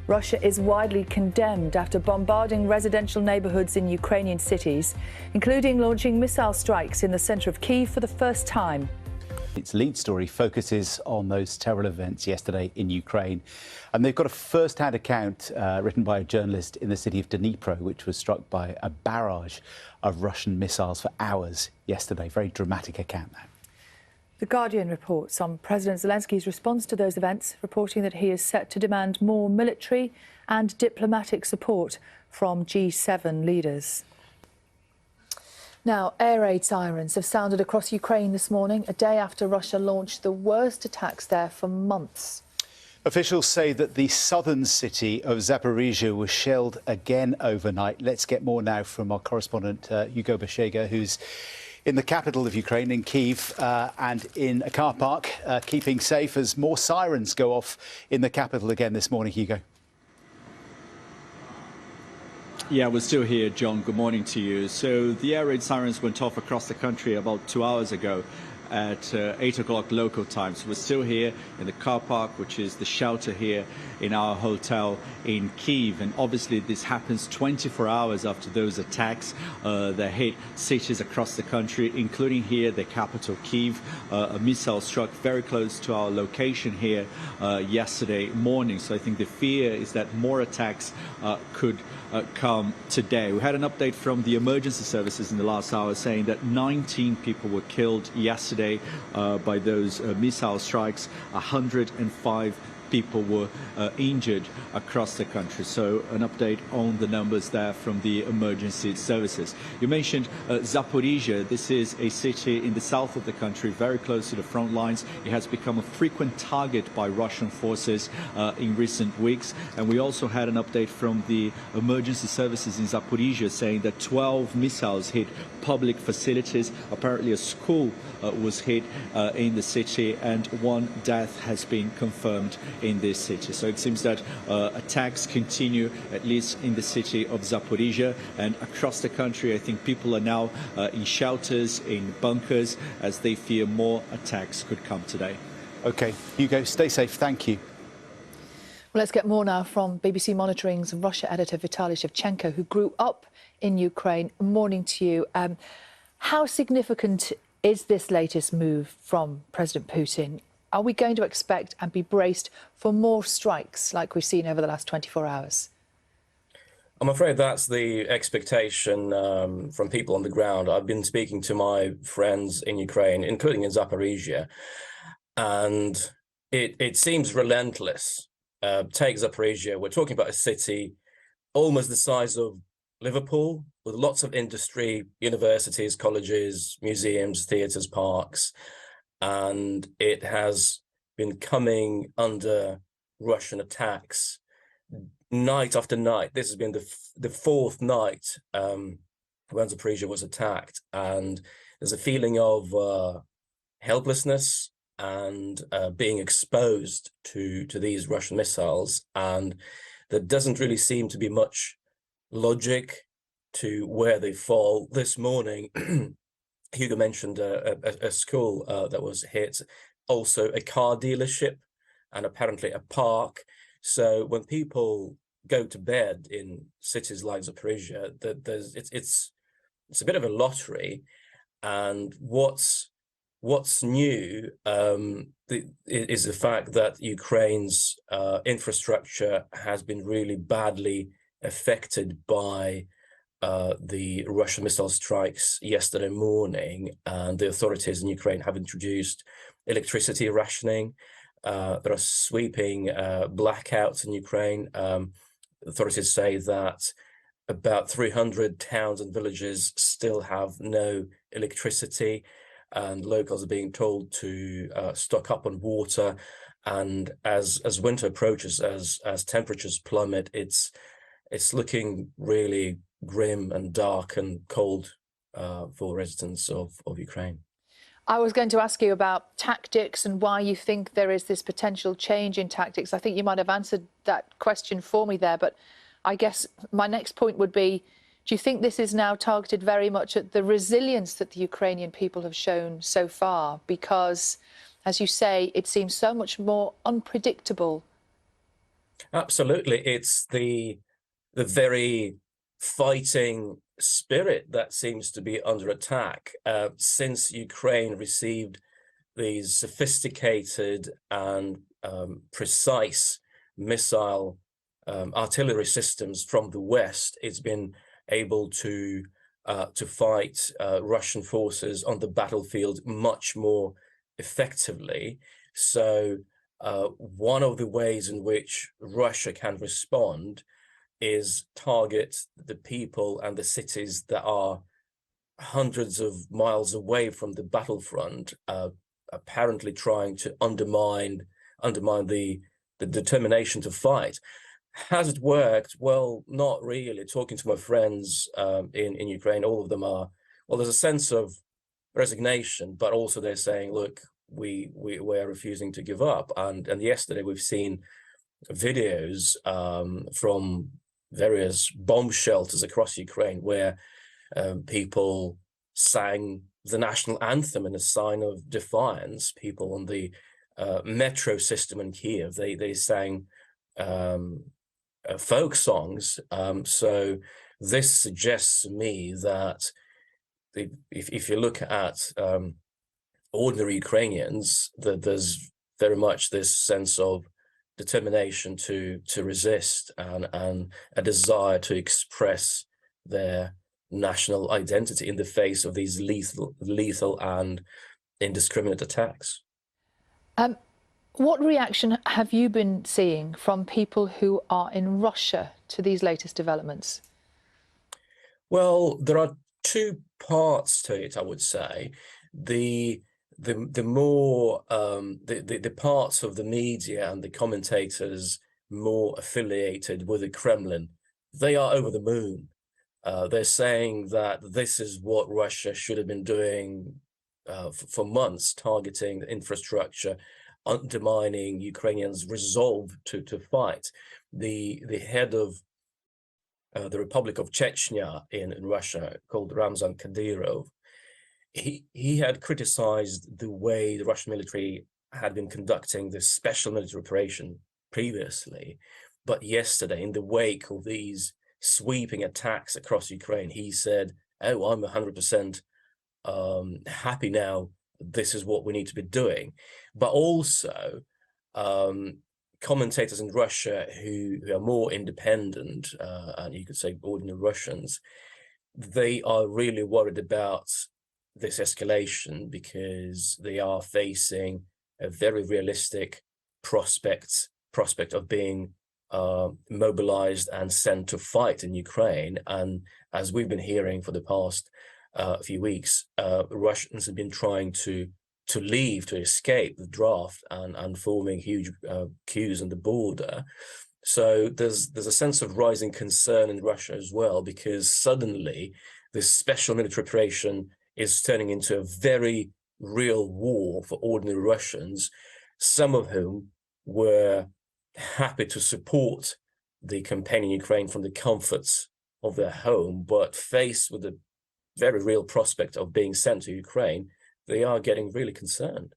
Russia is widely condemned after bombarding residential neighbourhoods in Ukrainian cities, including launching missile strikes in the centre of Kyiv for the first time. Its lead story focuses on those terror events yesterday in Ukraine. And they've got a first-hand account written by a journalist in the city of Dnipro, which was struck by a barrage of Russian missiles for hours yesterday. Very dramatic account that. The Guardian reports on President Zelensky's response to those events, reporting that he is set to demand more military and diplomatic support from G7 leaders. Now, air raid sirens have sounded across Ukraine this morning, a day after Russia launched the worst attacks there for months. Officials say that the southern city of Zaporizhia was shelled again overnight. Let's get more now from our correspondent, Hugo Bashega, who's in the capital of Ukraine, in Kyiv, and in a car park, keeping safe as more sirens go off in the capital again this morning. Hugo. Yeah, we're still here, John. Good morning to you. So the air raid sirens went off across the country about 2 hours ago at 8 o'clock local time. So we're still here in the car park, which is the shelter here in our hotel in Kyiv. And obviously this happens 24 hours after those attacks that hit cities across the country, including here, the capital, Kyiv. A missile struck very close to our location here yesterday morning. So I think the fear is that more attacks could come today. We had an update from the emergency services in the last hour saying that 19 people were killed yesterday by those missile strikes. 105 people were injured across the country. So an update on the numbers there from the emergency services. You mentioned Zaporizhia. This is a city in the south of the country, very close to the front lines. It has become a frequent target by Russian forces in recent weeks. And we also had an update from the emergency services in Zaporizhia saying that 12 missiles hit public facilities. Apparently a school was hit in the city, and one death has been confirmed in this city. So it seems that attacks continue, at least in the city of Zaporizhia, and across the country. I think people are now in shelters, in bunkers, as they fear more attacks could come today. OK, Hugo, stay safe. Thank you. Well, let's get more now from BBC Monitoring's Russia editor Vitaly Shevchenko, who grew up in Ukraine. Morning to you. How significant is this latest move from President Putin? Are we going to expect and be braced for more strikes like we've seen over the last 24 hours? I'm afraid that's the expectation from people on the ground. I've been speaking to my friends in Ukraine, including in Zaporizhia, and it seems relentless. Take Zaporizhia. We're talking about a city almost the size of Liverpool, with lots of industry, universities, colleges, museums, theatres, parks. And it has been coming under Russian attacks night after night. This has been the fourth night when Zaporizhia was attacked, and there's a feeling of helplessness and being exposed to these Russian missiles, and there doesn't really seem to be much logic to where they fall. This morning, Hugo mentioned a school that was hit, also a car dealership, and apparently a park. So when people go to bed in cities like Zaporizhia, it's a bit of a lottery. And what's new is the fact that Ukraine's infrastructure has been really badly affected by the Russian missile strikes yesterday morning, and the authorities in Ukraine have introduced electricity rationing. There are sweeping blackouts in Ukraine. Authorities say that about 300 towns and villages still have no electricity, and locals are being told to stock up on water. And as winter approaches, as temperatures plummet, it's looking really grim and dark and cold for residents of Ukraine. I was going to ask you about tactics and why you think there is this potential change in tactics. I think you might have answered that question for me there, but I guess my next point would be, do you think this is now targeted very much at the resilience that the Ukrainian people have shown so far? Because, as you say, it seems so much more unpredictable Absolutely. It's the very fighting spirit that seems to be under attack since Ukraine received these sophisticated and precise missile artillery systems from the West. It's been able to fight Russian forces on the battlefield much more effectively. So one of the ways in which Russia can respond is target the people and the cities that are hundreds of miles away from the battlefront, apparently trying to undermine the determination to fight. Has it worked? Well, not really. Talking to my friends in Ukraine, all of them are, well, there's a sense of resignation, but also they're saying, look, we're refusing to give up. And yesterday we've seen videos from various bomb shelters across Ukraine where people sang the national anthem in a sign of defiance. People on the metro system in Kiev, they sang folk songs. So this suggests to me that if you look at ordinary Ukrainians, that there's very much this sense of determination to resist and a desire to express their national identity in the face of these lethal and indiscriminate attacks. What reaction have you been seeing from people who are in Russia to these latest developments? Well, there are two parts to it, I would say. The more the parts of the media and the commentators more affiliated with the Kremlin, they are over the moon. They're saying that this is what Russia should have been doing for months, targeting the infrastructure, undermining Ukrainians' resolve to fight. The head of the Republic of Chechnya in Russia, called Ramzan Kadyrov, he had criticized the way the Russian military had been conducting this special military operation previously. But yesterday, in the wake of these sweeping attacks across Ukraine, he said, oh, I'm 100% happy now. This is what we need to be doing. But also, commentators in Russia who are more independent, and you could say ordinary Russians, they are really worried about this escalation because they are facing a very realistic prospect of being mobilized and sent to fight in Ukraine. And as we've been hearing for the past few weeks, Russians have been trying to leave, to escape the draft and forming huge queues on the border. So there's a sense of rising concern in Russia as well, because suddenly this special military operation is turning into a very real war for ordinary Russians, some of whom were happy to support the campaign in Ukraine from the comforts of their home, but faced with the very real prospect of being sent to Ukraine, they are getting really concerned.